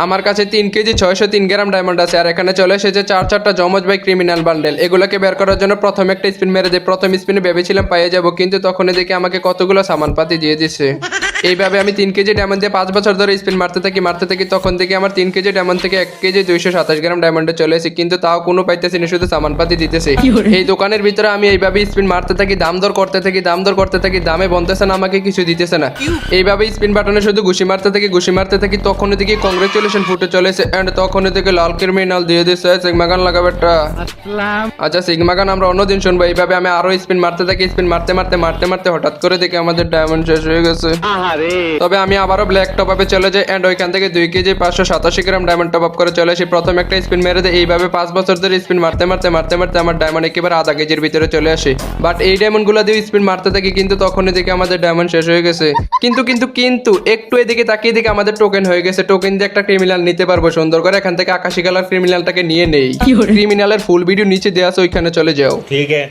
আমার কাছে 3 কেজি 603 গ্রাম ডায়মন্ড আছে, আর এখানে চলে এসেছে 4টা জমজ ভাই ক্রিমিনাল বান্ডেল। এগুলোকে বের করার জন্য প্রথম একটা স্পিন মেরে দিই। প্রথম স্পিনে ভেবেছিলাম পেয়ে যাব, কিন্তু তখনই দেখি আমাকে কতগুলো সামানপাতি দিয়ে দিচ্ছে। এইভাবে আমি 3 কেজি ডায়মন্ড দিয়ে 5 বছর ধরে স্পিন মারতে থাকি। তখন থেকে আমার 3 কেজি ডায়মন্ড থেকে 1 কেজি 227 গ্রাম ডায়মন্ডে চলে এসেছি, কিন্তু তাও কোনো পাইতেছি না, শুধু সামানপাতি দিতেছে। এই দোকানের ভিতরে আমি এইভাবে স্পিন মারতে থাকি, দাম দর করতে থাকি, দামে বলতেছে না, আমাকে কিছু দিতেছে না। এইভাবে স্পিন বাটনে শুধু ঘুষি মারতে থাকি। তখনই দেখি কংগ্রেচুলেশন ফুটে চলেছে, এন্ড তখনই দেখি লাল ক্রিমিনাল দিয়ে দিচ্ছে সিগমাগান লাগাবেটা। আচ্ছা সিগমাগান আমরা অন্যদিন শুনবো। এইভাবে আমি আরো স্পিন মারতে থাকি, স্পিন মারতে হঠাৎ করে দেখি আমাদের ডায়মন্ড শেষ হয়ে গেছে। তবে আমি আবারও ব্ল্যাক টপ আপে চলে যাই, এন্ড ওইখান থেকে 2 কেজি 587 গ্রাম ডায়মন্ড টপ আপ করে চলে আসি। প্রথম একটা স্পিন মেরে দেয়। এইভাবে 5 বছর ধরে স্পিন মারতে আমার ডায়মন্ড একেবারে আধা কেজির ভিতরে চলে আসে। বাট এই ডায়মন্ড গুলা দিয়ে স্পিন মারতে থাকি, কিন্তু তখনই দেখি আমাদের ডায়মন্ড শেষ হয়ে গেছে। কিন্তু একটু এদিকে তাকিয়ে দেখি আমাদের টোকেন হয়ে গেছে। টোকেন দিয়ে একটা ক্রিমিনাল নিতে পারবো সুন্দর করে। এখান থেকে আকাশি কালার ক্রিমিনালটাকে নিয়ে নেই। ক্রিমিনালের ফুল ভিডিও নিচে দেওয়া আছে, ওইখানে চলে যাও। ठीक है।